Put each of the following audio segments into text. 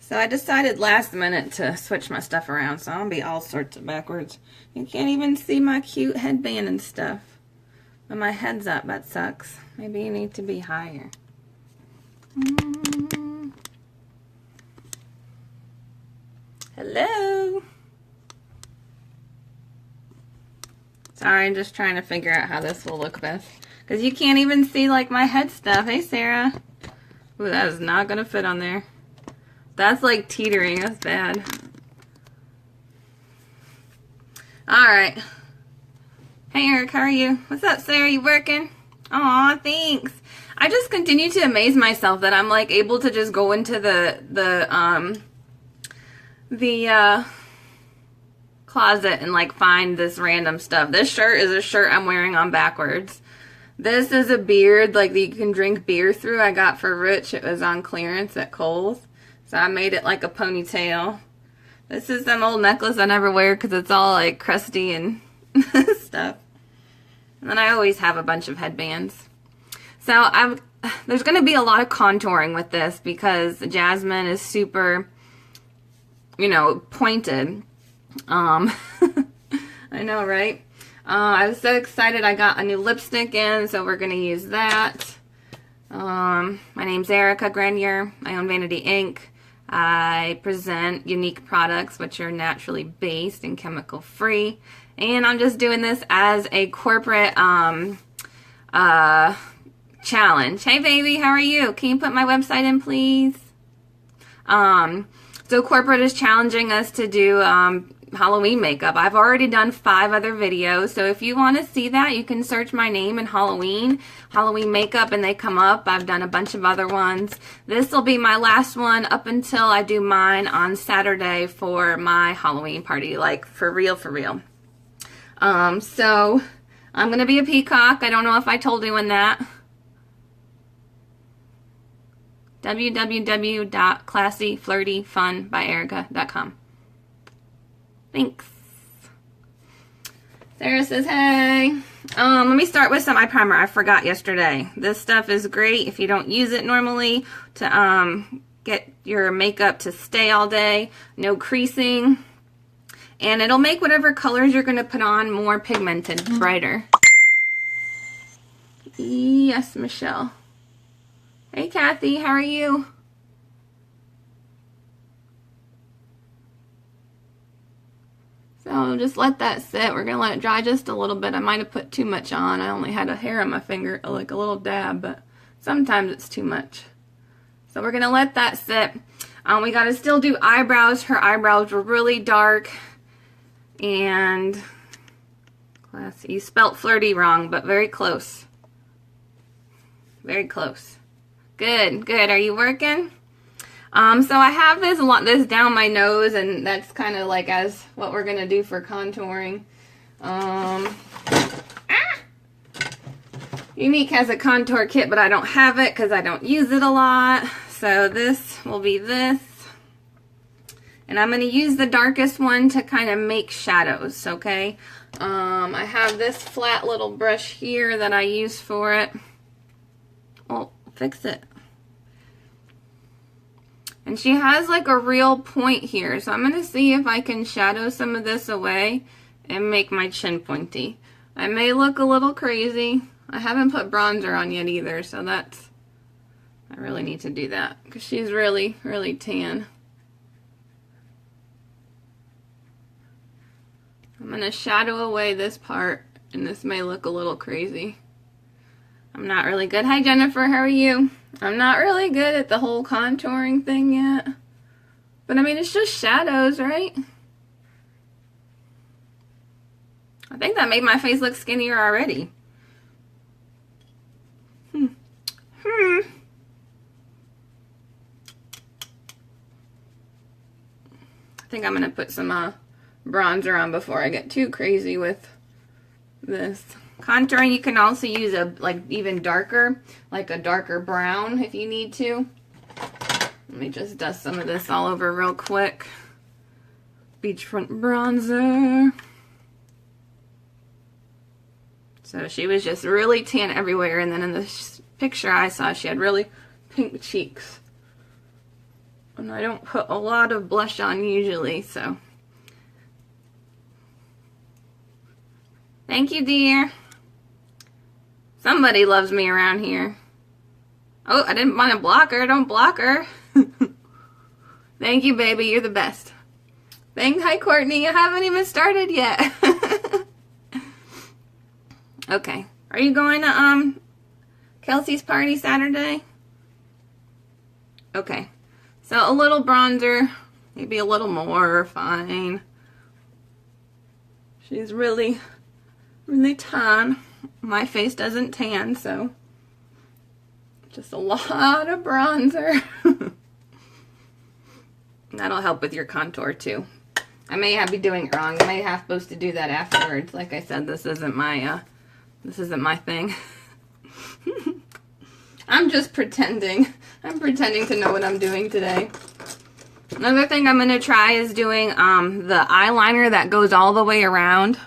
So I decided last minute to switch my stuff around, so I'll be all sorts of backwards. You can't even see my cute headband and stuff. But my head's up, that sucks. Maybe you need to be higher. Hello? Sorry, I'm just trying to figure out how this will look best. Because you can't even see, like, my head stuff. Hey, Sarah. Ooh, that is not going to fit on there. That's, like, teetering. That's bad. Alright. Hey, Erika, how are you? What's up, Sarah? You working? Aw, thanks. I just continue to amaze myself that I'm, like, able to just go into the closet and, like, find this random stuff. This shirt is a shirt I'm wearing on backwards. This is a beard, like, that you can drink beer through. I got for Rich. It was on clearance at Kohl's. So I made it like a ponytail. This is an old necklace I never wear because it's all, like, crusty and stuff. And then I always have a bunch of headbands. So there's going to be a lot of contouring with this because Jasmine is super, you know, pointed. I know, right? I was so excited I got a new lipstick in, so we're going to use that. My name's Erika Grenier. I own Vanity Inc. I present Younique products, which are naturally based and chemical free. And I'm just doing this as a corporate challenge. Hey, baby, how are you? Can you put my website in, please? So corporate is challenging us to do Halloween makeup. I've already done 5 other videos, so if you want to see that, you can search my name in Halloween makeup, and they come up. I've done a bunch of other ones. This will be my last one up until I do mine on Saturday for my Halloween party, like for real, for real. So I'm gonna be a peacock. I don't know if I told anyone that. www.classyflirtyfunbyerika.com. Thanks. Sarah says, hey. Let me start with some eye primer I forgot yesterday. This stuff is great if you don't use it normally to get your makeup to stay all day. No creasing. And it'll make whatever colors you're going to put on more pigmented, brighter. Yes, Michelle. Hey, Kathy, how are you? So just let that sit. We're going to let it dry just a little bit. I might have put too much on. I only had a hair on my finger, like a little dab, but sometimes it's too much. So we're going to let that sit. We got to still do eyebrows. Her eyebrows were really dark. And classy. You spelt flirty wrong, but very close. Very close. Good, good. Are you working? So I have this down my nose, and that's kind of like as what we're gonna do for contouring. Younique has a contour kit, but I don't have it because I don't use it a lot. So this will be this. And I'm going to use the darkest one to kind of make shadows, okay? I have this flat little brush here that I use for it. Oh, fix it. And she has like a real point here. So I'm going to see if I can shadow some of this away and make my chin pointy. I may look a little crazy. I haven't put bronzer on yet either, so I really need to do that because she's really, really tan. I'm going to shadow away this part, and this may look a little crazy. I'm not really good. Hi, Jennifer. How are you? I'm not really good at the whole contouring thing yet. But, I mean, it's just shadows, right? I think that made my face look skinnier already. I think I'm going to put some bronzer on before I get too crazy with this. Contouring, you can also use a even darker, like a darker brown if you need to. Let me just dust some of this all over real quick. Beachfront bronzer. So she was just really tan everywhere, and then in the picture I saw she had really pink cheeks. And I don't put a lot of blush on usually, so. Thank you, dear. Somebody loves me around here. Oh, I didn't want to block her. Don't block her. Thank you, baby. You're the best. Thanks. Hi, Courtney. I haven't even started yet. Okay. Are you going to Kelsey's party Saturday? Okay. So a little bronzer, maybe a little more, fine. She's really, really tan. My face doesn't tan, so just a lot of bronzer. That'll help with your contour too. I may be doing it wrong. I may have supposed to do that afterwards. Like I said, this isn't my thing. I'm just pretending. I'm pretending to know what I'm doing today. Another thing I'm going to try is doing the eyeliner that goes all the way around.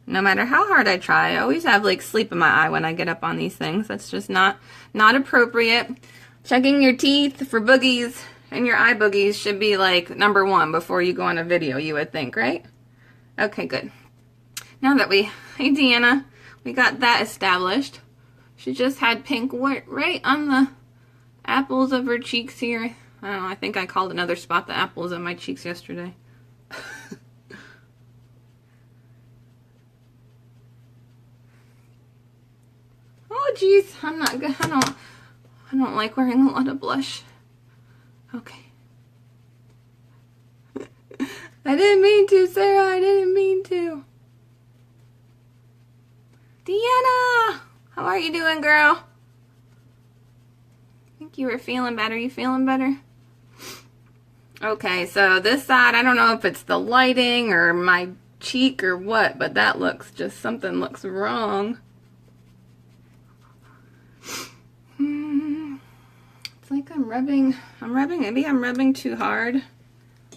No matter how hard I try, I always have like sleep in my eye when I get up on these things. That's just not appropriate. Checking your teeth for boogies and your eye boogies should be like #1 before you go on a video, you would think, right? Okay, good. Now that hey Deanna, we got that established. She just had pink right on the apples of her cheeks here. I don't know, I think I called another spot the apples of my cheeks yesterday. Oh geez, I'm not good. I don't like wearing a lot of blush. Okay. I didn't mean to, Sarah. I didn't mean to. Deanna! How are you doing, girl? I think you were feeling better. You feeling better? Okay, so this side, I don't know if it's the lighting or my cheek or what, but that looks just, something looks wrong. It's like maybe I'm rubbing too hard.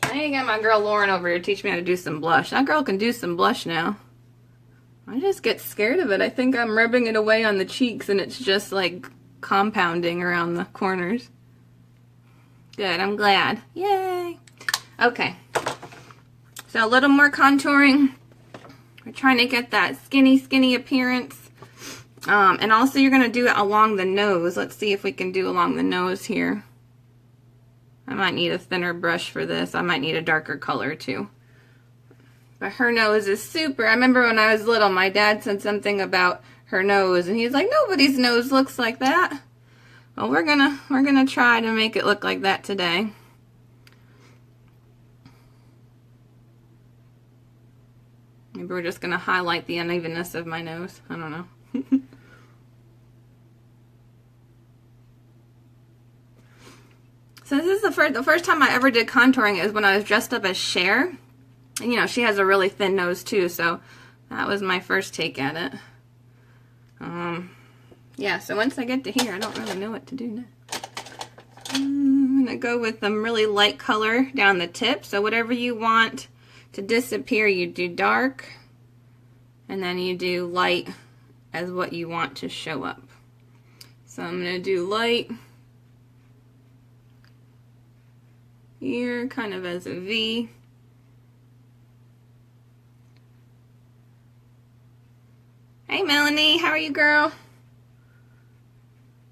I need to get my girl Lauren over here to teach me how to do some blush. That girl can do some blush now. I just get scared of it. I think I'm rubbing it away on the cheeks and it's just like compounding around the corners. Good, I'm glad. Yay! Okay. So a little more contouring. We're trying to get that skinny appearance. And also you're going to do it along the nose. Let's see if we can do along the nose here. I might need a thinner brush for this. I might need a darker color too. But her nose is super. I remember when I was little, my dad said something about her nose, and he's like, nobody's nose looks like that. Well, we're gonna try to make it look like that today. Maybe we're just gonna highlight the unevenness of my nose. I don't know. So this is the first time I ever did contouring is when I was dressed up as Cher. And you know, she has a really thin nose too, so that was my first take at it. Yeah, so once I get to here, I don't really know what to do next. I'm going to go with some really light color down the tip. So whatever you want to disappear, you do dark. And then you do light as what you want to show up. So I'm going to do light here, kind of as a V. Hey Melanie, how are you, girl?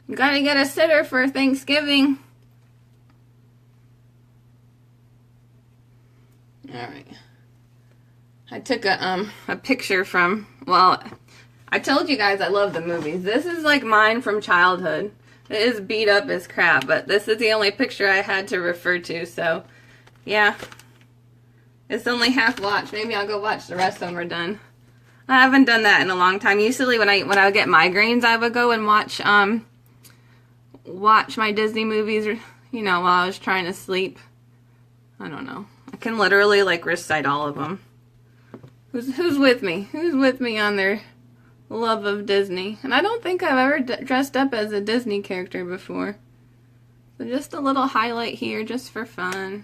You gotta get a sitter for Thanksgiving. Alright. I took a picture from, well, I told you guys I love the movies. This is like mine from childhood. It is beat up as crap, but this is the only picture I had to refer to, so yeah. It's only half watched. Maybe I'll go watch the rest when we're done. I haven't done that in a long time. Usually when I would get migraines, I would go and watch my Disney movies, you know, while I was trying to sleep. I don't know. I can literally like recite all of them. Who's with me? Who's with me on their love of Disney? And I don't think I've ever dressed up as a Disney character before. So just a little highlight here just for fun.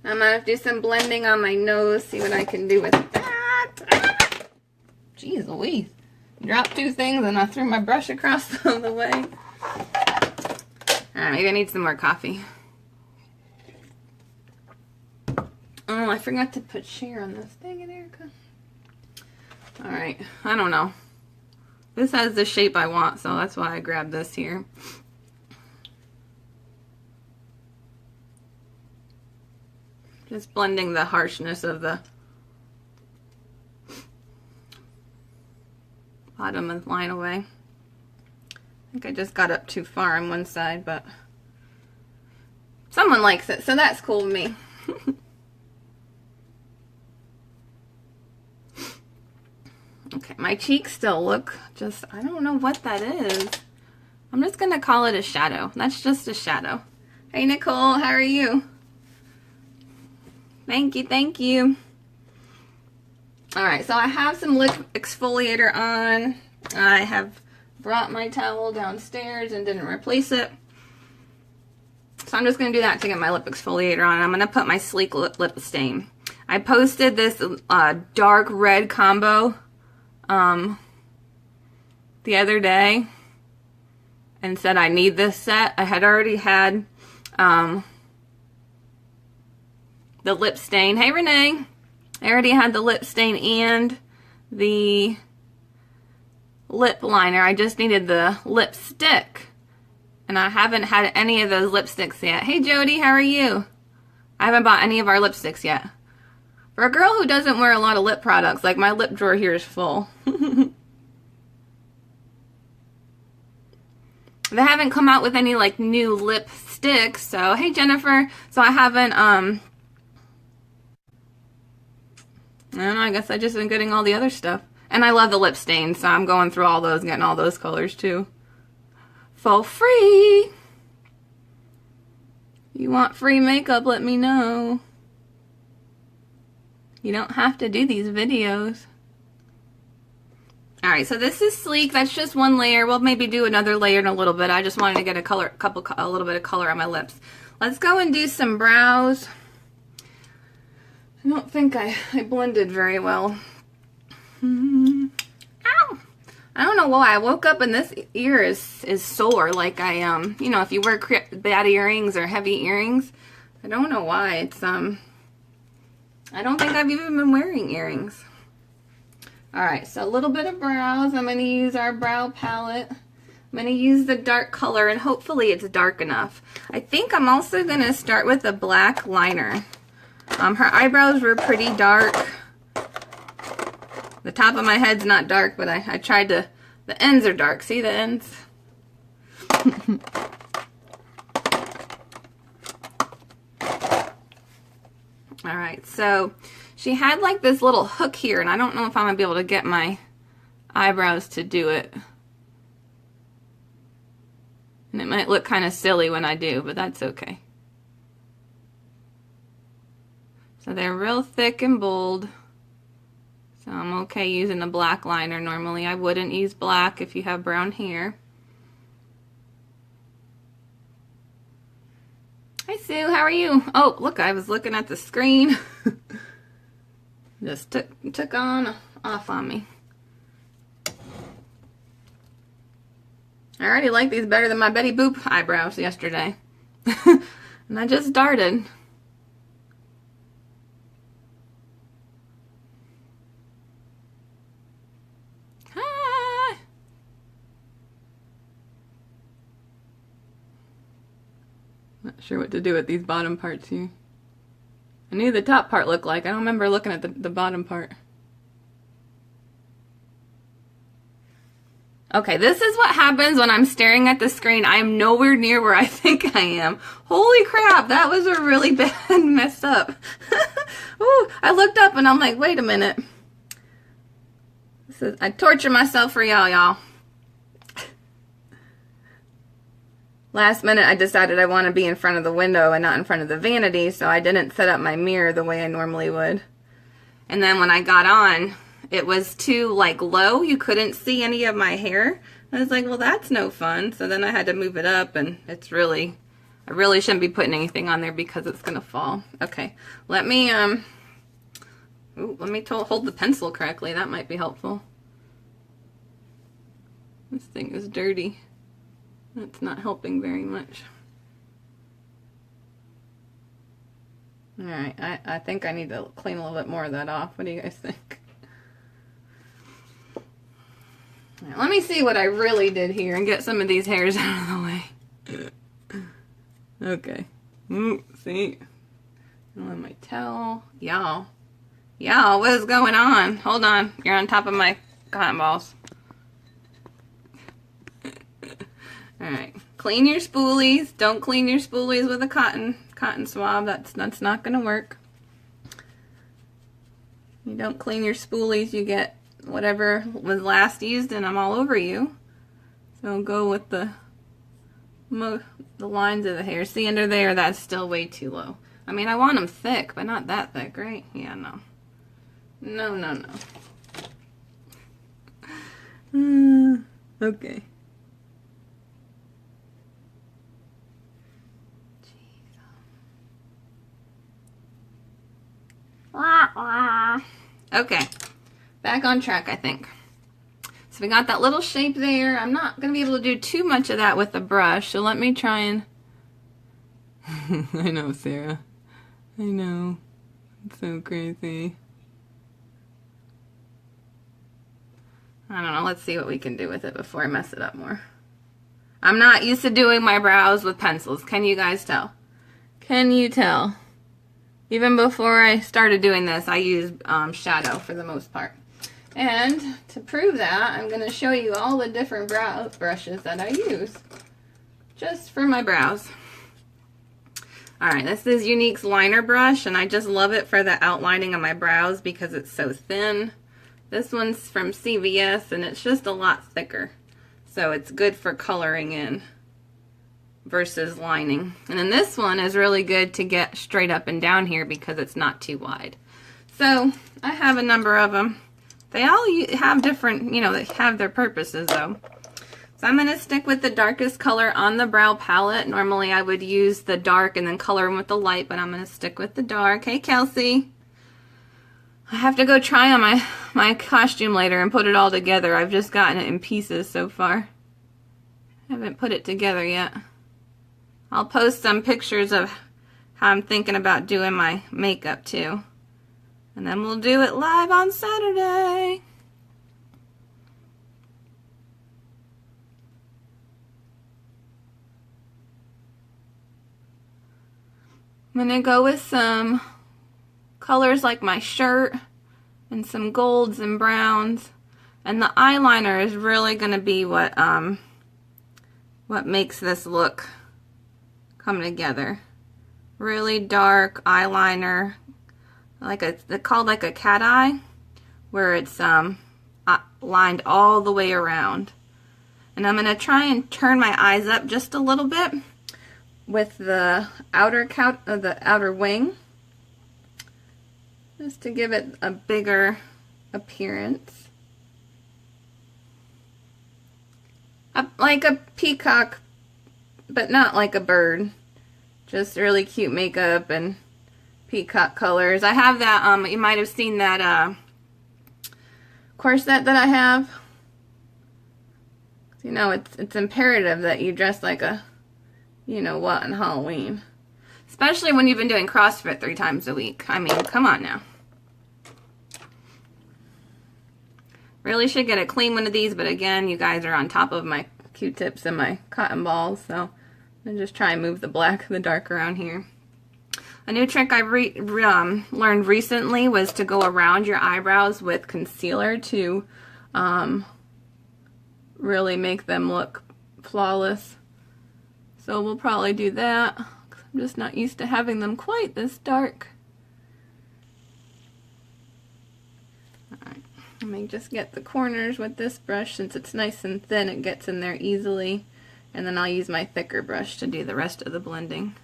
I'm going to do some blending on my nose, see what I can do with that. Jeez Louise. Dropped two things and I threw my brush across the way. Alright, maybe I need some more coffee. I forgot to put share on this. Dang it, Erika. Alright, I don't know. This has the shape I want, so that's why I grabbed this here. Just blending the harshness of the bottom of the line away. I think I just got up too far on one side, but someone likes it, so that's cool with me. Okay, my cheeks still look just, I don't know what that is. I'm just going to call it a shadow. That's just a shadow. Hey, Nicole, how are you? Thank you, thank you. Alright, so I have some lip exfoliator on. I have brought my towel downstairs and didn't replace it. So I'm just going to do that to get my lip exfoliator on. I'm going to put my Sleek lip stain. I posted this dark red combo the other day and said I need this set. I had already had the lip stain. Hey, Renee. I already had the lip stain and the lip liner. I just needed the lipstick. And I haven't had any of those lipsticks yet. Hey, Jody, how are you? I haven't bought any of our lipsticks yet. For a girl who doesn't wear a lot of lip products, like my lip drawer here is full. They haven't come out with any like new lipsticks, so hey Jennifer. So I haven't I don't know, I guess I just been getting all the other stuff. And I love the lip stains, so I'm going through all those, getting all those colors too. For free! You want free makeup, let me know. You don't have to do these videos. Alright, so this is Sleek. That's just one layer. We'll maybe do another layer in a little bit. I just wanted to get a little bit of color on my lips. Let's go and do some brows. I don't think I blended very well. Ow! I don't know why. I woke up and this ear is sore. Like I, you know, if you wear bad earrings or heavy earrings. I don't know why. It's, I don't think I've even been wearing earrings. Alright, so a little bit of brows. I'm going to use our brow palette. I'm going to use the dark color, and hopefully it's dark enough. I think I'm also going to start with a black liner. Her eyebrows were pretty dark. The top of my head's not dark, but I tried to... The ends are dark. See the ends? Alright, so she had like this little hook here, and I don't know if I'm going to be able to get my eyebrows to do it. And it might look kind of silly when I do, but that's okay. So they're real thick and bold. So I'm okay using the black liner. Normally I wouldn't use black if you have brown hair. Hi Sue, how are you? Oh, look, I was looking at the screen. Just took off on me. I already like these better than my Betty Boop eyebrows yesterday. And I just started. Hi. Not sure what to do with these bottom parts here. I knew the top part looked like. I don't remember looking at the bottom part. Okay, this is what happens when I'm staring at the screen. I am nowhere near where I think I am. Holy crap, that was a really bad mess up. Ooh, I looked up and I'm like, wait a minute. I torture myself for y'all. Last minute I decided I want to be in front of the window and not in front of the vanity, so I didn't set up my mirror the way I normally would. And then when I got on, it was too like low. You couldn't see any of my hair. I was like, well, that's no fun. So then I had to move it up, and it's really, I really shouldn't be putting anything on there because it's gonna fall. Okay, let me hold the pencil correctly. That might be helpful. This thing is dirty. That's not helping very much. Alright, I think I need to clean a little bit more of that off. What do you guys think? Right, let me see what I really did here and get some of these hairs out of the way. Okay. Ooh, see? On my towel. Y'all, what is going on? Hold on. You're on top of my cotton balls. Alright. Clean your spoolies. Don't clean your spoolies with a cotton swab. That's not gonna work. You don't clean your spoolies, you get whatever was last used in them all over you. So go with the lines of the hair. See under there, that's still way too low. I mean, I want them thick, but not that thick, right? Yeah, no. No. Okay. Okay, back on track, I think. So we got that little shape there. I'm not going to be able to do too much of that with the brush, so let me try and... I know, Sarah. I know. It's so crazy. I don't know. Let's see what we can do with it before I mess it up more. I'm not used to doing my brows with pencils. Can you guys tell? Can you tell? Even before I started doing this, I used shadow for the most part. And to prove that, I'm going to show you all the different brow brushes that I use just for my brows. Alright, this is Younique's liner brush, and I just love it for the outlining of my brows because it's so thin. This one's from CVS, and it's just a lot thicker. So it's good for coloring in versus lining. And then this one is really good to get straight up and down here because it's not too wide. So I have a number of them. They all have different, you know, they have their purposes though. So I'm going to stick with the darkest color on the brow palette. Normally I would use the dark and then color them with the light, but I'm going to stick with the dark. Hey Kelsey. I have to go try on my costume later and put it all together. I've just gotten it in pieces so far. I haven't put it together yet. I'll post some pictures of how I'm thinking about doing my makeup too. And then we'll do it live on Saturday. I'm going to go with some colors like my shirt and some golds and browns. And the eyeliner is really going to be what makes this look come together. Really dark eyeliner, they're called like a cat eye, where it's lined all the way around. And I'm going to try and turn my eyes up just a little bit with the outer wing, just to give it a bigger appearance. Like a peacock, but not like a bird. Just really cute makeup and peacock colors. I have that, you might have seen that corset that I have. You know, it's imperative that you dress like a, you know what, on Halloween. Especially when you've been doing CrossFit 3 times a week. I mean, come on now. Really should get a clean one of these, but again, you guys are on top of my Q-tips and my cotton balls, so I'm just try and move the black and the dark around here. A new trick I learned recently was to go around your eyebrows with concealer to really make them look flawless. So we'll probably do that. I'm just not used to having them quite this dark. Alright, let me just get the corners with this brush. Since it's nice and thin, it gets in there easily. And then I'll use my thicker brush to do the rest of the blending.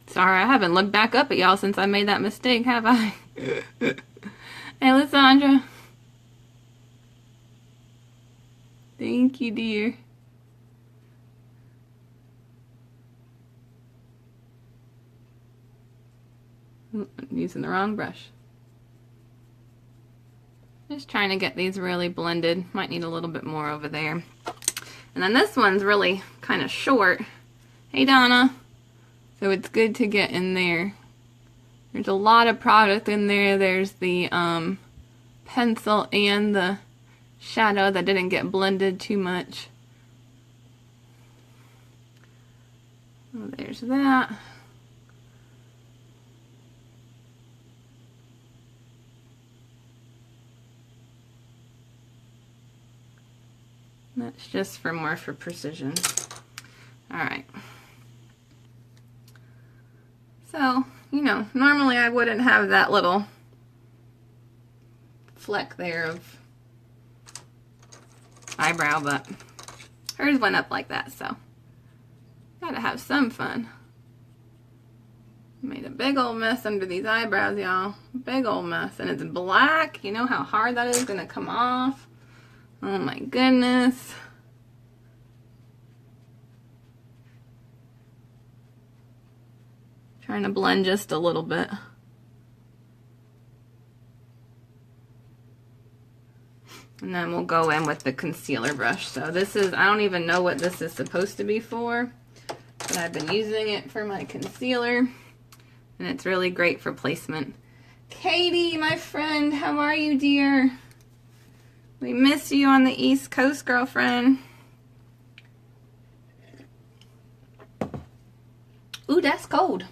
Sorry, I haven't looked back up at y'all since I made that mistake, have I? Hey, Lysandra. Thank you, dear. I'm using the wrong brush. Just trying to get these really blended. Might need a little bit more over there. And then this one's really kind of short. Hey, Donna. So it's good to get in there. There's a lot of product in there. There's the pencil and the shadow that didn't get blended too much. Oh, there's that. That's just for more for precision. Alright. So, you know, normally I wouldn't have that little fleck there of eyebrow, but hers went up like that, so gotta have some fun. Made a big old mess under these eyebrows, y'all. Big old mess. And it's black. You know how hard that is gonna come off. Oh my goodness. Trying to blend just a little bit. And then we'll go in with the concealer brush. So this is, I don't even know what this is supposed to be for, but I've been using it for my concealer. And it's really great for placement. Katie, my friend, how are you, dear? We miss you on the East Coast, girlfriend. Ooh, that's cold.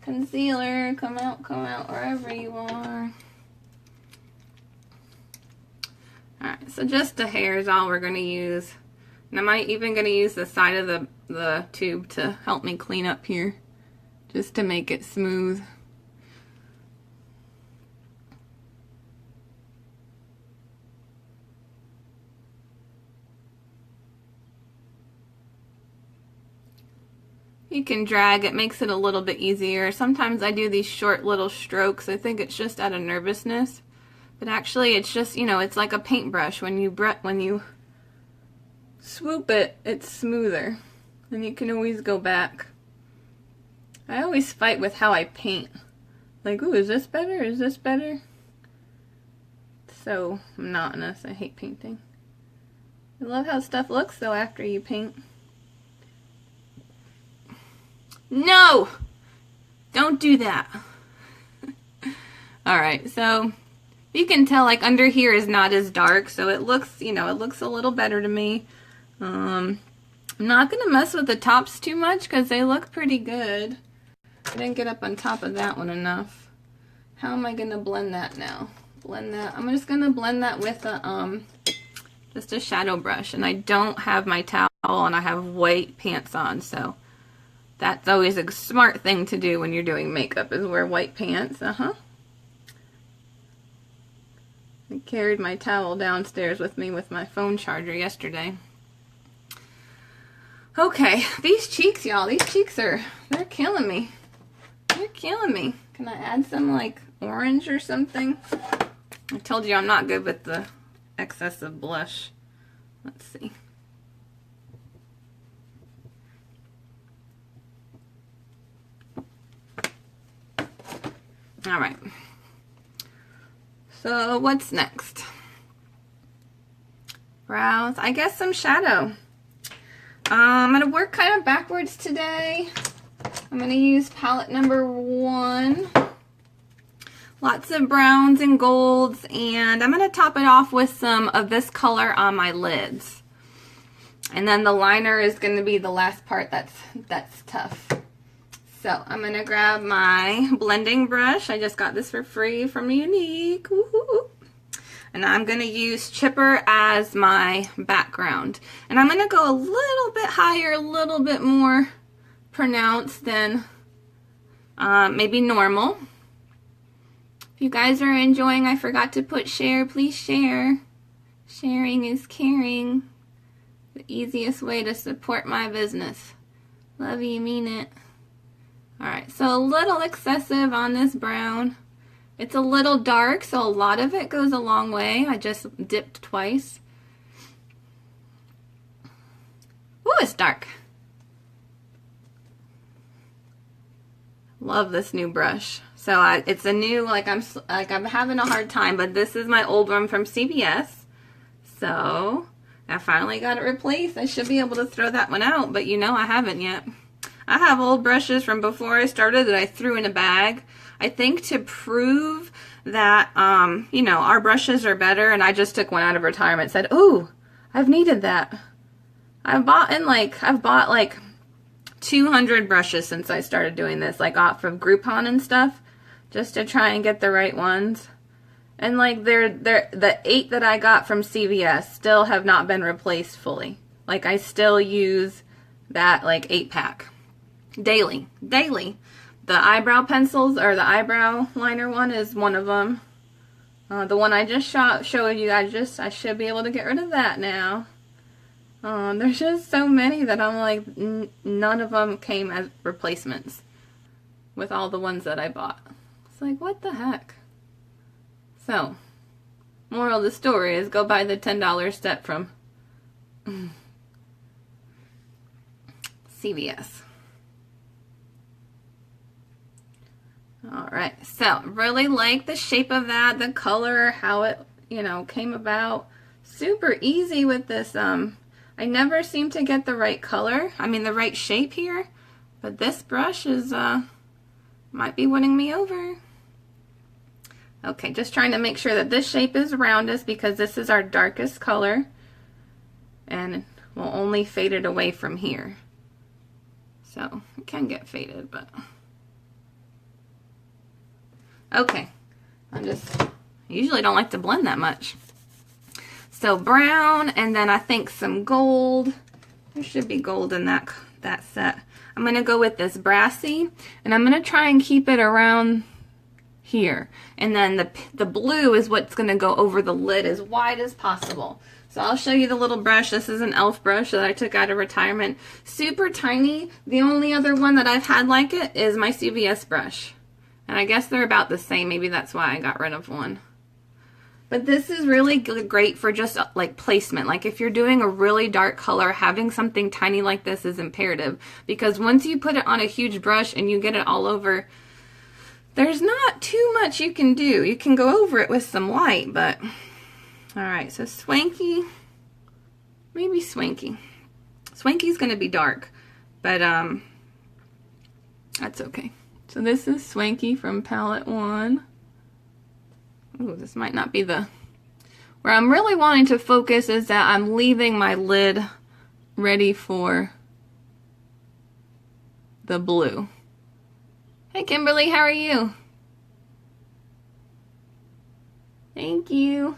Concealer, come out wherever you are. Alright, so just a hair is all we're going to use. And I'm even going to use the side of the tube to help me clean up here. Just to make it smooth. You can drag, it makes it a little bit easier. Sometimes I do these short little strokes. I think it's just out of nervousness. But actually it's just, you know, it's like a paintbrush. When you swoop it, it's smoother. And you can always go back. I always fight with how I paint. Like, ooh, is this better? Is this better? It's so monotonous. I hate painting. I love how stuff looks though after you paint. No! Don't do that. Alright, so you can tell like under here is not as dark, so it looks, you know, it looks a little better to me. I'm not going to mess with the tops too much because they look pretty good. I didn't get up on top of that one enough. How am I going to blend that now? Blend that. I'm just going to blend that with a, just a shadow brush. And I don't have my towel and I have white pants on. So that's always a smart thing to do when you're doing makeup is wear white pants. I carried my towel downstairs with me with my phone charger yesterday. Okay, these cheeks, y'all. These cheeks they're killing me. They're killing me. Can I add some like orange or something? I told you I'm not good with the excessive blush. Let's see. Alright. So what's next? Brows. I guess some shadow. I'm going to work kind of backwards today. I'm going to use palette number 1. Lots of browns and golds, and I'm going to top it off with some of this color on my lids. And then the liner is going to be the last part that's tough. So I'm going to grab my blending brush. I just got this for free from Younique. Woohoo! And I'm going to use Chipper as my background. And I'm going to go a little bit higher, a little bit more pronounced than maybe normal. If you guys are enjoying, I forgot to put share. Please share. Sharing is caring. The easiest way to support my business. Love you, mean it. Alright, so a little excessive on this brown. It's a little dark, so a lot of it goes a long way. I just dipped twice. Ooh, it's dark. Love this new brush. So it's a new, I'm having a hard time, but this is my old one from CVS. So I finally got it replaced. I should be able to throw that one out, but you know I haven't yet. I have old brushes from before I started that I threw in a bag. I think to prove that, you know, our brushes are better, and I just took one out of retirement and said, ooh, I've needed that. I've bought like 200 brushes since I started doing this, like off of Groupon and stuff, just to try and get the right ones. And like the 8 that I got from CVS still have not been replaced fully. Like I still use that like 8-pack daily. The eyebrow pencils, or the eyebrow liner one, is one of them. The one I just showed you, I should be able to get rid of that now. There's just so many that I'm like, none of them came as replacements with all the ones that I bought. It's like, what the heck? So, moral of the story is go buy the $10 set from CVS. Alright, so really like the shape of that, the color, how it, you know, came about. Super easy with this. I never seem to get the right color, I mean the right shape here, but this brush is, might be winning me over. Okay, just trying to make sure that this shape is roundest because this is our darkest color, and we'll only fade it away from here. So, it can get faded, but... Okay, I usually don't like to blend that much. So brown, and then I think some gold. There should be gold in that set. I'm going to go with this brassy, and I'm going to try and keep it around here. And then the blue is what's going to go over the lid as wide as possible. So I'll show you the little brush. This is an e.l.f. brush that I took out of retirement. Super tiny. The only other one that I've had like it is my CVS brush. And I guess they're about the same. Maybe that's why I got rid of one. But this is really great for just like placement. Like if you're doing a really dark color, having something tiny like this is imperative. Because once you put it on a huge brush and you get it all over, there's not too much you can do. You can go over it with some light, but... Alright, so Swanky. Maybe Swanky. Swanky's going to be dark, but that's okay. So this is Swanky from palette 1. Ooh, this might not be the... Where I'm really wanting to focus is that I'm leaving my lid ready for the blue. Hey Kimberly, how are you? Thank you.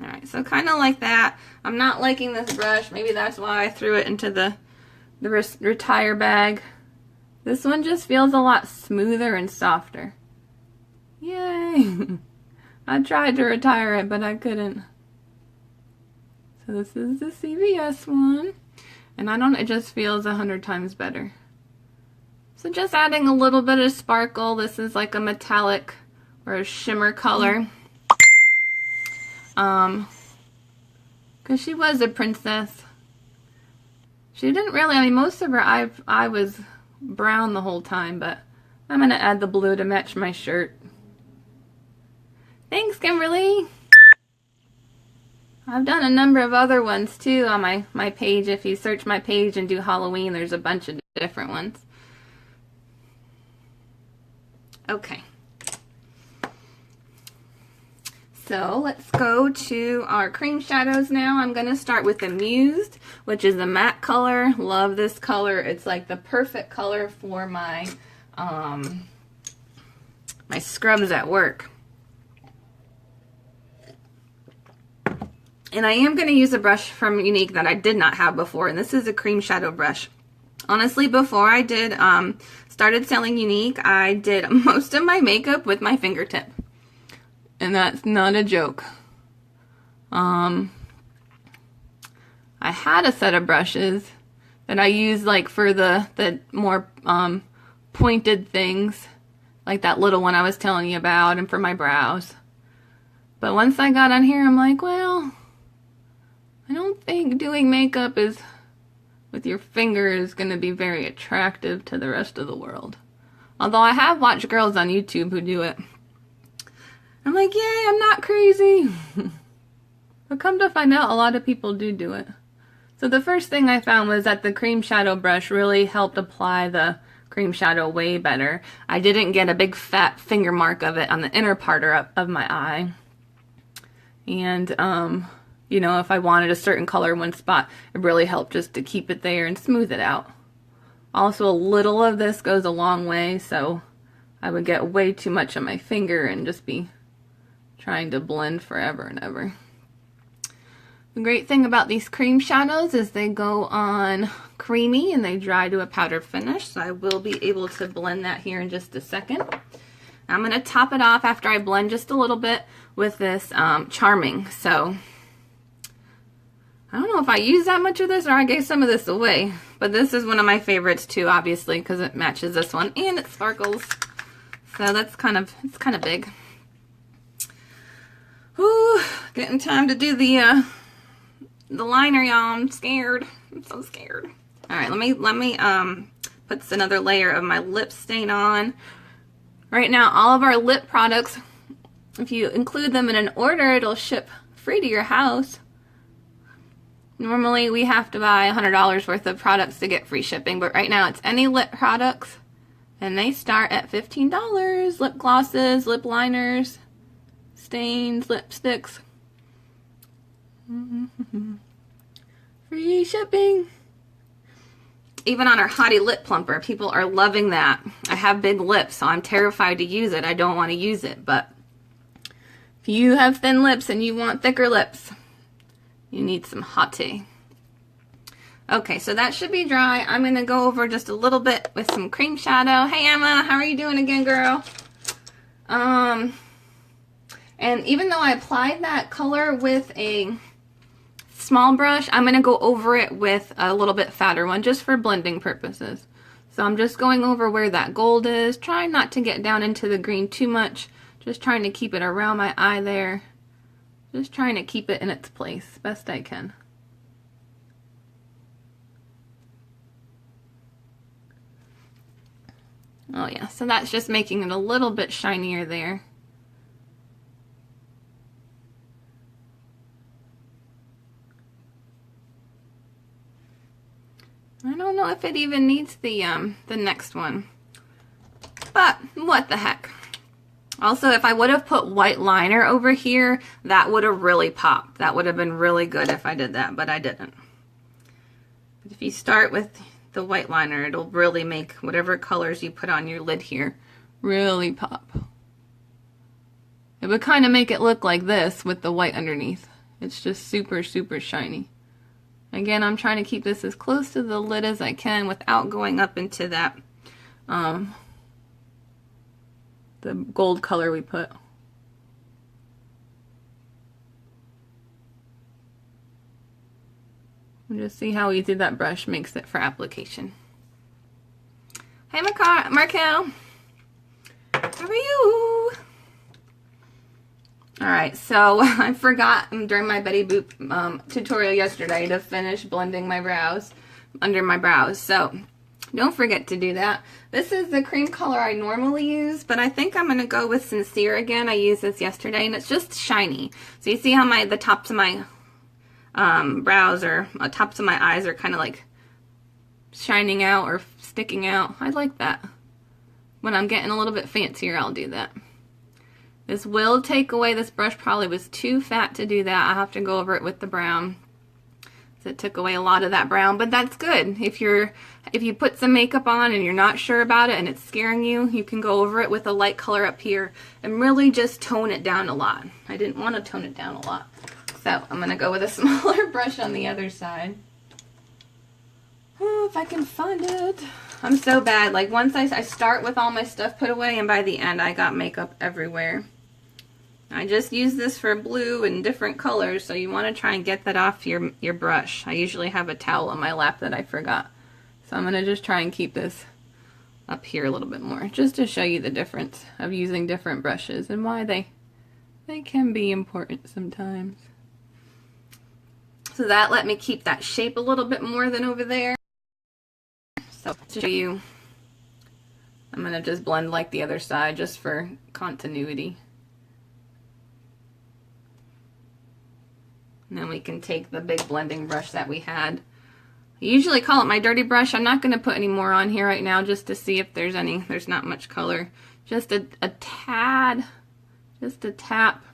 Alright, so kind of like that. I'm not liking this brush. Maybe that's why I threw it into the retire bag. This one just feels a lot smoother and softer. Yay! I tried to retire it, but I couldn't. So this is the CVS one. And it just feels 100 times better. So just adding a little bit of sparkle. This is like a metallic or a shimmer color. Because she was a princess. She didn't really, I mean, most of her eye was brown the whole time, but I'm going to add the blue to match my shirt. Thanks, Kimberly. I've done a number of other ones too on my page. If you search my page and do Halloween, there's a bunch of different ones. Okay. So let's go to our cream shadows now. I'm going to start with the Mused, which is a matte color. Love this color. It's like the perfect color for my my scrubs at work. And I am going to use a brush from Younique that I did not have before, and this is a cream shadow brush. Honestly, before I did started selling Younique, I did most of my makeup with my fingertip. And that's not a joke. I had a set of brushes that I used like for the more pointed things, like that little one I was telling you about, and for my brows. But once I got on here, I'm like, well, I don't think doing makeup with your finger is going to be very attractive to the rest of the world. Although I have watched girls on YouTube who do it. I'm like, yay, I'm not crazy. But come to find out, a lot of people do it. So the first thing I found was that the cream shadow brush really helped apply the cream shadow way better. I didn't get a big fat finger mark of it on the inner part of my eye. And, you know, if I wanted a certain color in one spot, it really helped just to keep it there and smooth it out. Also, a little of this goes a long way, so I would get way too much on my finger and just be trying to blend forever and ever. The great thing about these cream shadows is they go on creamy and they dry to a powder finish, so I will be able to blend that here in just a second. I'm going to top it off after I blend just a little bit with this Charming. So I don't know if I use that much of this or I gave some of this away, but this is one of my favorites too, obviously, because it matches this one and it sparkles. So that's it's kind of big. Ooh, getting time to do the liner, y'all. I'm scared. I'm so scared. All right, let me put another layer of my lip stain on. Right now, all of our lip products, if you include them in an order, it'll ship free to your house. Normally, we have to buy $100 worth of products to get free shipping, but right now it's any lip products, and they start at $15. Lip glosses, lip liners, stains, lipsticks. Free shipping. Even on our Hottie Lip Plumper, people are loving that. I have big lips, so I'm terrified to use it. I don't want to use it, but if you have thin lips and you want thicker lips, you need some Hottie. Okay, so that should be dry. I'm going to go over just a little bit with some cream shadow. Hey, Emma, how are you doing again, girl? And even though I applied that color with a small brush, I'm going to go over it with a little bit fatter one just for blending purposes. So I'm just going over where that gold is, trying not to get down into the green too much, just trying to keep it around my eye there, just trying to keep it in its place best I can. Oh yeah, so that's just making it a little bit shinier there. I don't know if it even needs the next one, but what the heck. Also, if I would have put white liner over here, that would have really popped. That would have been really good if I did that, but I didn't. But if you start with the white liner, it'll really make whatever colors you put on your lid here really pop. It would kind of make it look like this with the white underneath. It's just super, super shiny. Again, I'm trying to keep this as close to the lid as I can without going up into that, the gold color we put. And just see how easy that brush makes it for application. Hey, Markel. How are you? Alright, so I forgot during my Betty Boop tutorial yesterday to finish blending my brows, under my brows, so don't forget to do that. This is the cream color I normally use, but I think I'm going to go with Sincere again. I used this yesterday, and it's just shiny. So you see how the tops of my brows or tops of my eyes are kind of like shining out or sticking out. I like that. When I'm getting a little bit fancier, I'll do that. This will take away, this brush probably was too fat to do that. I'll have to go over it with the brown. So it took away a lot of that brown, but that's good. If you put some makeup on and you're not sure about it and it's scaring you, you can go over it with a light color up here and really just tone it down a lot. I didn't want to tone it down a lot. So I'm going to go with a smaller brush on the other side. Oh, if I can find it. I'm so bad. Like once I start with all my stuff put away, and by the end I got makeup everywhere. I just use this for blue and different colors, so you want to try and get that off your brush. I usually have a towel on my lap that I forgot. So I'm going to just try and keep this up here a little bit more, just to show you the difference of using different brushes and why they can be important sometimes. So that let me keep that shape a little bit more than over there. So to show you, I'm going to just blend like the other side just for continuity. And then we can take the big blending brush that we had. I usually call it my dirty brush. I'm not going to put any more on here right now just to see if there's any. There's not much color. Just a tad. Just a tap.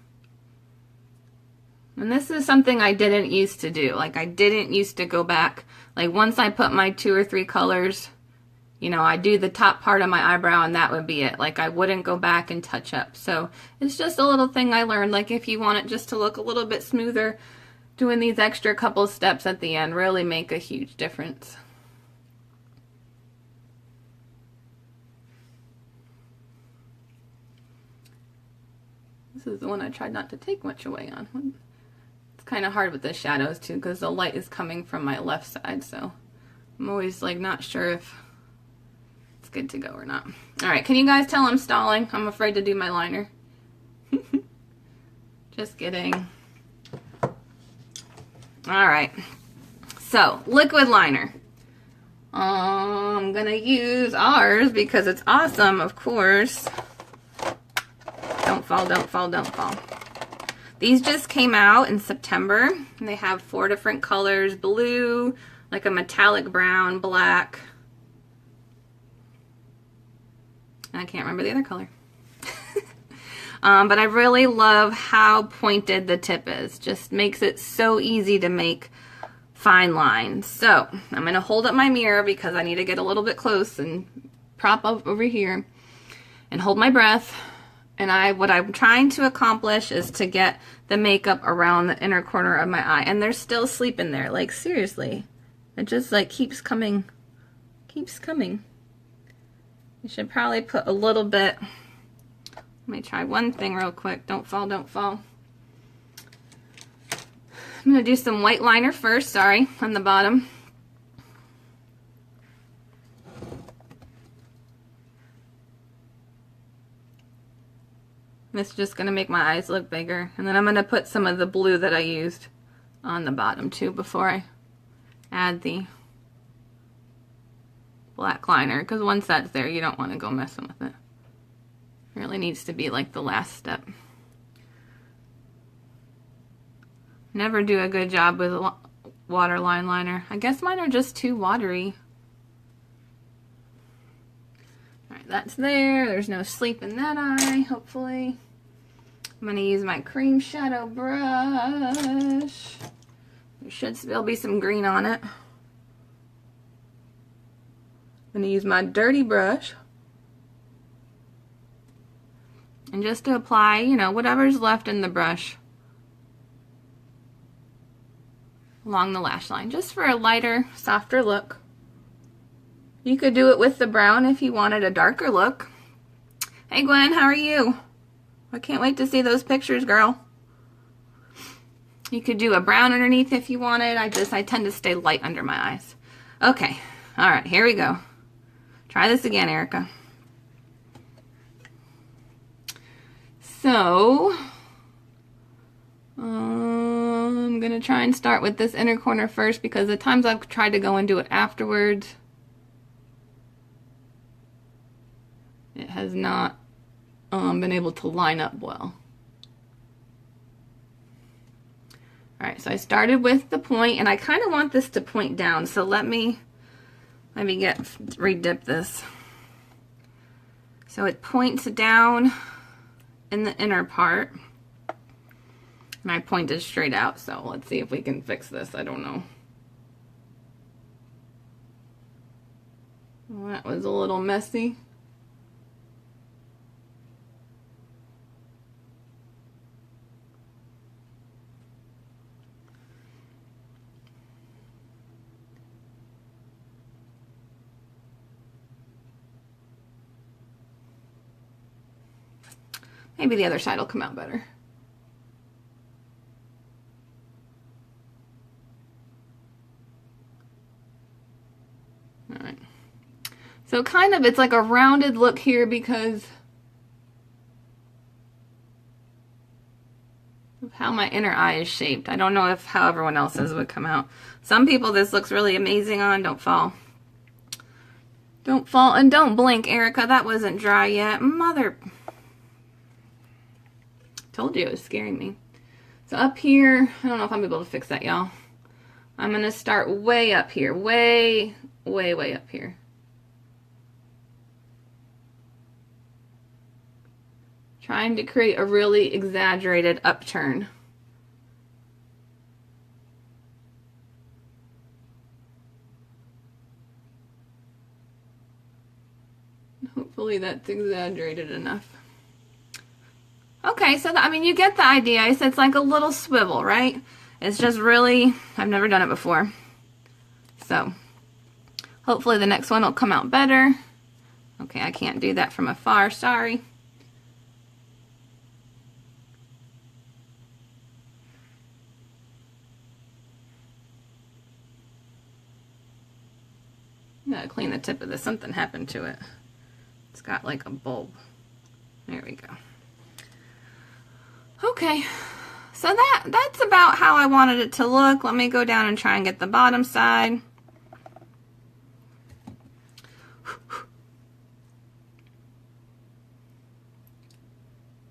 And this is something I didn't used to do. Like, I didn't used to go back. Like, once I put my 2 or 3 colors, you know, I do the top part of my eyebrow and that would be it. Like, I wouldn't go back and touch up. So it's just a little thing I learned. Like, if you want it just to look a little bit smoother, doing these extra couple steps at the end really make a huge difference. This is the one I tried not to take much away on. It's kind of hard with the shadows too because the light is coming from my left side, so I'm always like not sure if it's good to go or not. Alright, can you guys tell I'm stalling? I'm afraid to do my liner. Just kidding. Alright, so liquid liner. I'm gonna use ours because it's awesome, of course. Don't fall, don't fall, don't fall. These just came out in September, and they have 4 different colors: blue, like a metallic brown, black, and I can't remember the other color. But I really love how pointed the tip is. Just makes it so easy to make fine lines. So I'm going to hold up my mirror because I need to get a little bit close and prop up over here and hold my breath. And what I'm trying to accomplish is to get the makeup around the inner corner of my eye. And there's still sleep in there. Like, seriously. It just, like, keeps coming. Keeps coming. You should probably put a little bit. Let me try one thing real quick. Don't fall, don't fall. I'm going to do some white liner first. Sorry, on the bottom. This is just going to make my eyes look bigger. And then I'm going to put some of the blue that I used on the bottom too before I add the black liner. Because once that's there, you don't want to go messing with it. It really needs to be like the last step. Never do a good job with waterline liner. I guess mine are just too watery. Alright, that's there. There's no sleep in that eye, hopefully. I'm going to use my cream shadow brush. There should still be some green on it. I'm going to use my dirty brush. And just to apply, you know, whatever's left in the brush along the lash line, just for a lighter, softer look. You could do it with the brown if you wanted a darker look. Hey Gwen, how are you? I can't wait to see those pictures, girl. You could do a brown underneath if you wanted. I tend to stay light under my eyes. Okay, all right, here we go. Try this again, Erika. So, I'm going to try and start with this inner corner first because the times I've tried to go and do it afterwards, it has not been able to line up well. Alright, so I started with the point, and I kind of want this to point down, so let me redip this. So it points down in the inner part, and I pointed straight out, so let's see if we can fix this. I don't know. Well, that was a little messy. Maybe the other side will come out better. Alright. So kind of, it's like a rounded look here because of how my inner eye is shaped. I don't know if how everyone else's would come out. Some people this looks really amazing on. Don't fall. Don't fall and don't blink, Erika. That wasn't dry yet. Mother... Told you it was scaring me. So So up here, I don't know if I'm able to fix that, y'all. I'm going to start way up here, way up here. Trying to create a really exaggerated upturn. Hopefully that's exaggerated enough. Okay, so I mean, you get the idea. It's like a little swivel, right? It's just really, I've never done it before. So, hopefully the next one will come out better. Okay, I can't do that from afar, sorry. I gotta clean the tip of this. Something happened to it. It's got like a bulb. There we go. Okay, so that's about how I wanted it to look. Let me go down and try and get the bottom side.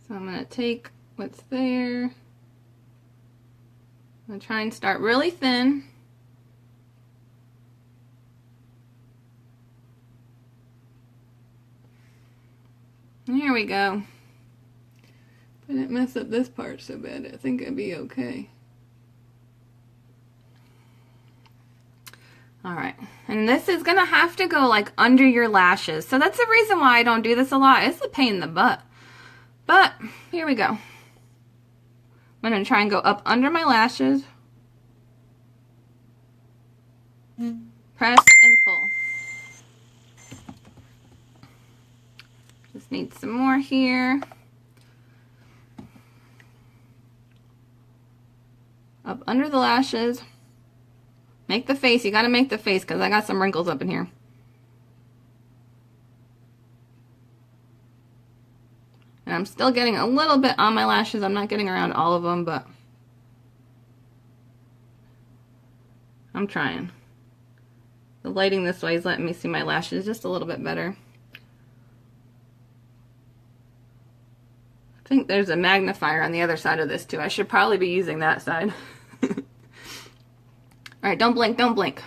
So I'm gonna take what's there. I'm gonna try and start really thin. Here we go. If I didn't mess up this part so bad, I think it'd be okay. Alright, and this is gonna have to go like under your lashes. So that's the reason why I don't do this a lot. It's a pain in the butt. But, here we go. I'm gonna try and go up under my lashes. Press and pull. Just need some more here. Up under the lashes. Make the face. You gotta make the face because I got some wrinkles up in here. And I'm still getting a little bit on my lashes. I'm not getting around all of them, but I'm trying. The lighting this way is letting me see my lashes just a little bit better. I think there's a magnifier on the other side of this too. I should probably be using that side. Alright, don't blink, don't blink.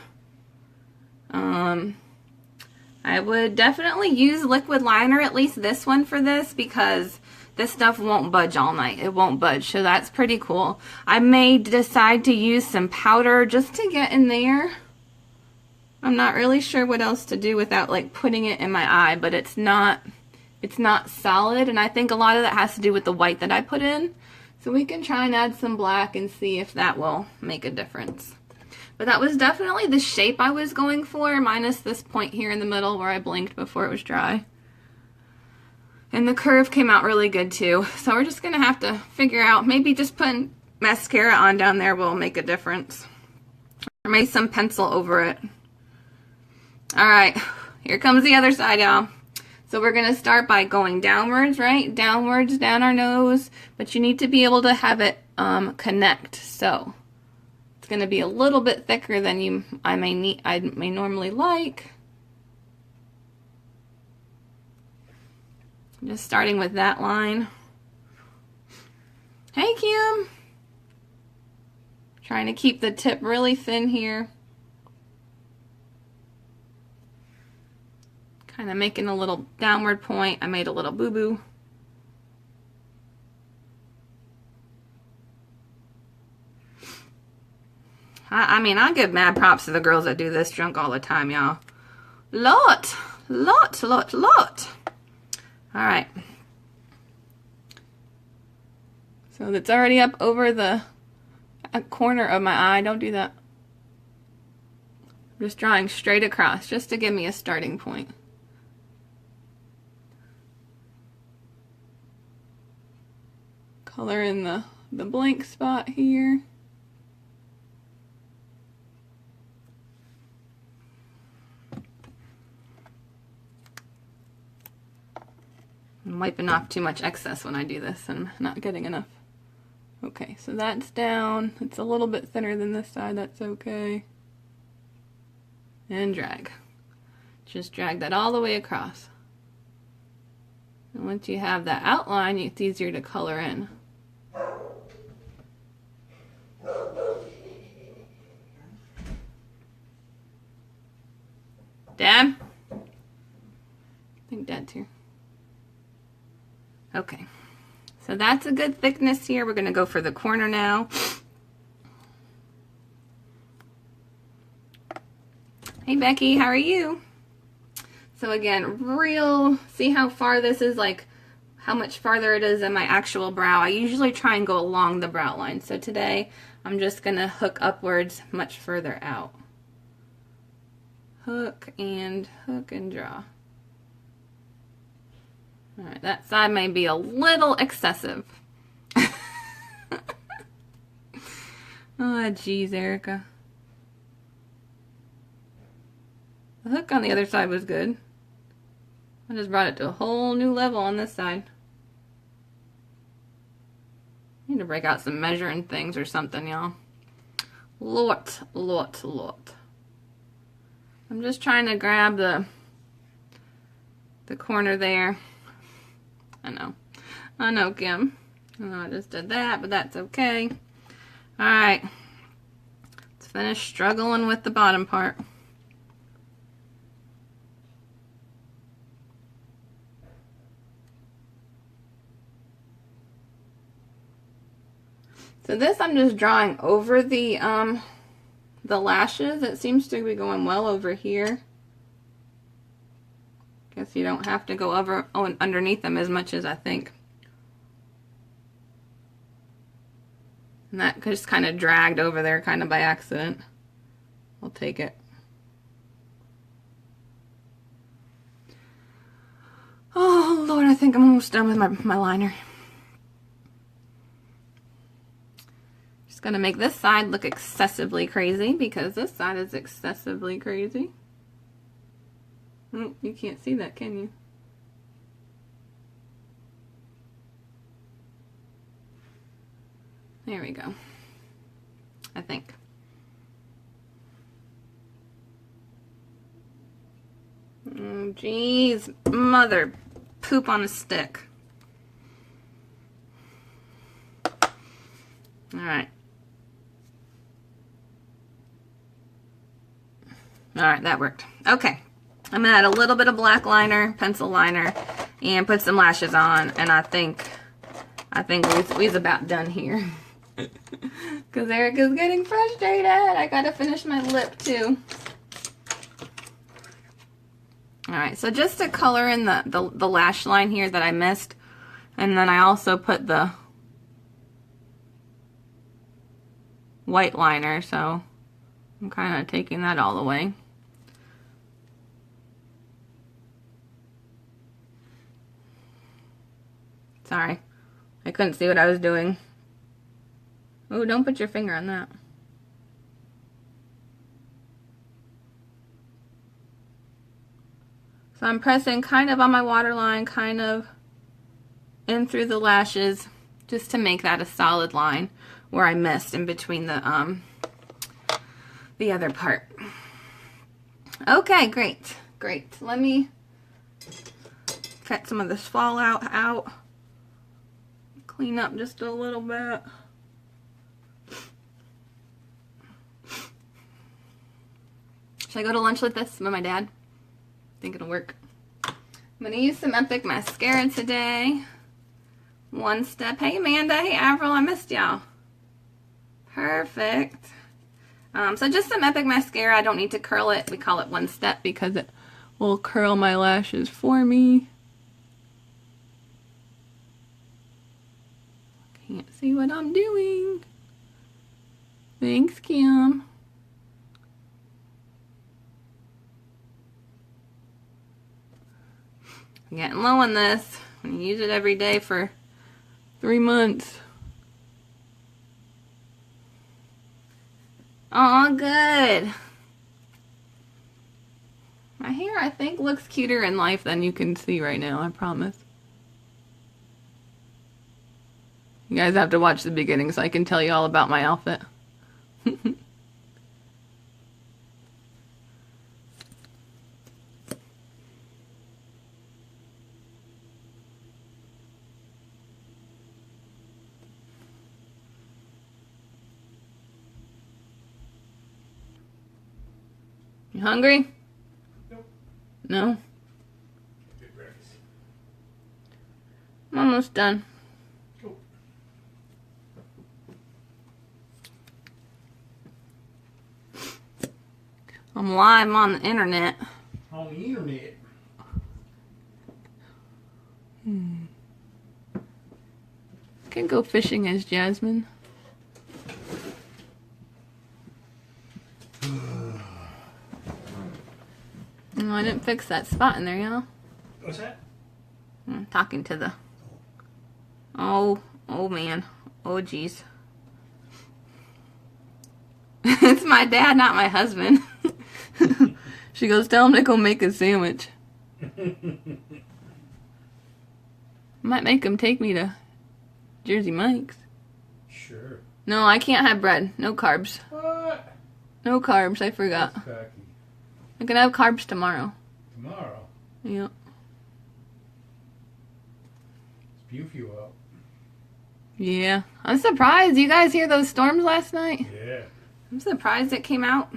I would definitely use liquid liner, at least this one for this, because this stuff won't budge all night. It won't budge, so that's pretty cool. I may decide to use some powder just to get in there. I'm not really sure what else to do without like putting it in my eye, but it's not solid, and I think a lot of that has to do with the white that I put in. So we can try and add some black and see if that will make a difference. But that was definitely the shape I was going for, minus this point here in the middle where I blinked before it was dry. And the curve came out really good too. So we're just gonna have to figure out, maybe just putting mascara on down there will make a difference. Or maybe some pencil over it. Alright, here comes the other side, y'all. So we're going to start by going downwards, right? Downwards, down our nose. But you need to be able to have it connect. So it's going to be a little bit thicker than I may normally like. Just starting with that line. Hey, Kim. Trying to keep the tip really thin here. Kind of making a little downward point. I made a little boo-boo. I mean, I give mad props to the girls that do this junk all the time, y'all. Lot. Alright. So that's already up over the corner of my eye. Don't do that. I'm just drawing straight across, just to give me a starting point. Color in the blank spot here. I'm wiping off too much excess when I do this and I'm not getting enough. Okay, so that's down. It's a little bit thinner than this side, that's okay. And drag. Just drag that all the way across. And once you have that outline, it's easier to color in. Dad? I think Dad's here. Okay. So that's a good thickness here. We're going to go for the corner now. Hey Becky, how are you? So again, see how far this is, like how much farther it is than my actual brow. I usually try and go along the brow line. So today I'm just going to hook upwards much further out. Hook and draw. Alright, that side may be a little excessive. Oh, geez, Erika. The hook on the other side was good. I just brought it to a whole new level on this side. I need to break out some measuring things or something, y'all. Lot. I'm just trying to grab the corner there. I know, Kim. I know I just did that, but that's okay. Alright. Let's finish struggling with the bottom part. So this I'm just drawing over the lashes. It seems to be going well over here. Guess you don't have to go over underneath them as much as I think. And that just kind of dragged over there kind of by accident. I'll take it. Oh Lord, I think I'm almost done with my liner. Just gonna make this side look excessively crazy because this side is excessively crazy. Oh, you can't see that, can you? There we go. I think. Oh, geez. Mother poop on a stick. Alright. Alright, that worked. Okay. I'm going to add a little bit of black liner, pencil liner, and put some lashes on, and I think we're about done here. Because Erika's getting frustrated. I gotta finish my lip too. Alright, so just to color in the lash line here that I missed, and then I also put the white liner, so I'm kind of taking that all the way. Sorry, I couldn't see what I was doing. Oh, don't put your finger on that. So I'm pressing kind of on my waterline, kind of in through the lashes, just to make that a solid line where I missed in between the other part. Okay, great. Let me cut some of this fallout out. Clean up just a little bit. Should I go to lunch with this with my dad? I think it'll work. I'm going to use some Epic mascara today. One Step. Hey Amanda. Hey Avril. I missed y'all. Perfect. So just some Epic mascara. I don't need to curl it. We call it One Step because it will curl my lashes for me. Can't see what I'm doing. Thanks, Kim. I'm getting low on this. I'm going to use it every day for 3 months. Oh, good. My hair, I think, looks cuter in life than you can see right now, I promise. You guys have to watch the beginning so I can tell you all about my outfit. You hungry? Nope. No? I'm almost done. Cool. I'm live on the internet. On the internet. Can go fishing as Jasmine. Oh, I didn't fix that spot in there, y'all. What's that? I'm talking to the... Oh man. Oh jeez. It's my dad, not my husband. She goes, tell him to go make a sandwich. Might make him take me to Jersey Mike's. Sure. No, I can't have bread. No carbs. What? No carbs, I forgot. That's cocky. I can have carbs tomorrow. Tomorrow? Yep. It's beautiful out. Yeah. I'm surprised. You guys hear those storms last night? Yeah. I'm surprised it came out.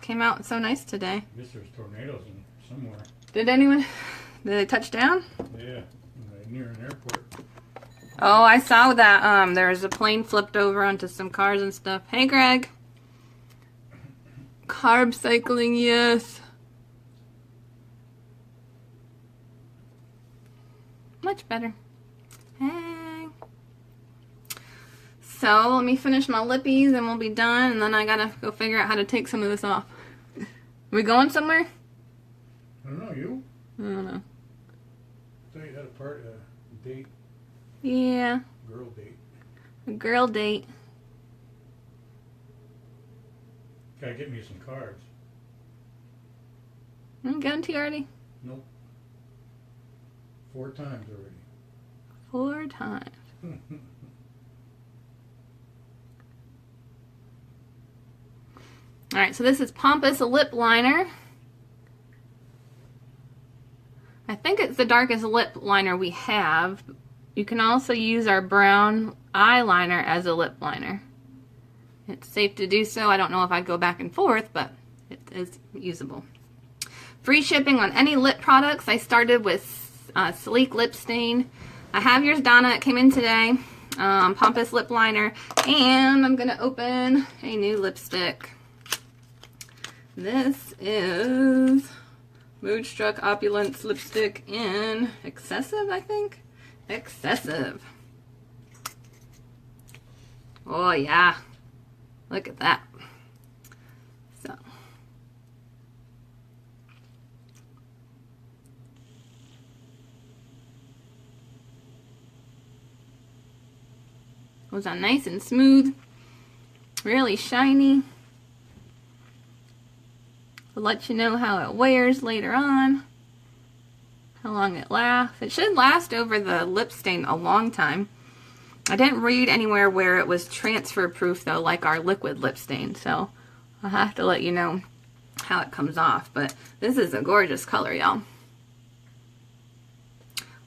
Came out so nice today. I guess there's tornadoes in somewhere. Did anyone... Did they touch down? Yeah. Near an airport. Oh, I saw that. There was a plane flipped over onto some cars and stuff. Hey, Greg. Carb cycling, yes. Much better. Hey. So, let me finish my lippies and we'll be done. And then I gotta go figure out how to take some of this off. We going somewhere? I don't know, you? I don't know. I thought you had a date. Yeah. Girl date. A girl date. Gotta get me some cards. I'm going to you already? Nope. 4 times already. 4 times. Alright, so this is Pompous Lip Liner. I think it's the darkest lip liner we have. You can also use our brown eyeliner as a lip liner. It's safe to do so. I don't know if I'd go back and forth, but it is usable. Free shipping on any lip products. I started with Sleek Lip Stain. I have yours, Donna. It came in today. Pompous Lip Liner. And I'm going to open a new lipstick. This is Moodstruck Opulence Lipstick in Excessive, I think. Excessive. Oh, yeah. Look at that. So. Goes on nice and smooth. Really shiny. I'll let you know how it wears later on. How long it lasts. It should last over the lip stain a long time. I didn't read anywhere where it was transfer proof though, like our liquid lip stain. So I'll have to let you know how it comes off. But this is a gorgeous color, y'all.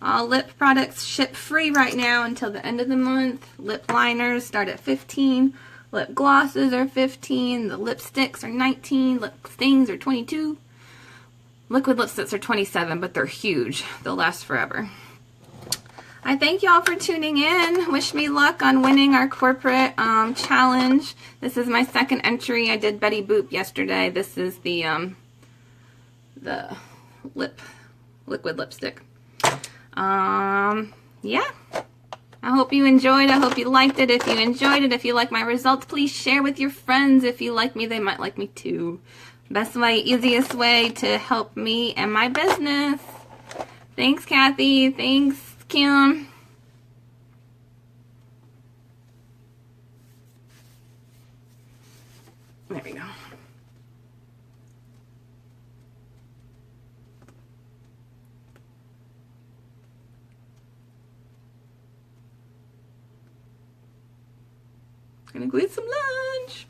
All lip products ship free right now until the end of the month. Lip liners start at $15. Lip glosses are $15. The lipsticks are $19. Lip stains are $22. Liquid lipsticks are $27, but they're huge. They'll last forever. I thank y'all for tuning in. Wish me luck on winning our corporate challenge. This is my second entry. I did Betty Boop yesterday. This is the liquid lipstick. Yeah. I hope you enjoyed. I hope you liked it. If you enjoyed it, if you like my results, please share with your friends. If you like me, they might like me too. Best way, easiest way to help me and my business. Thanks, Kathy. Thanks, Kim. There we go. Gonna go eat some lunch.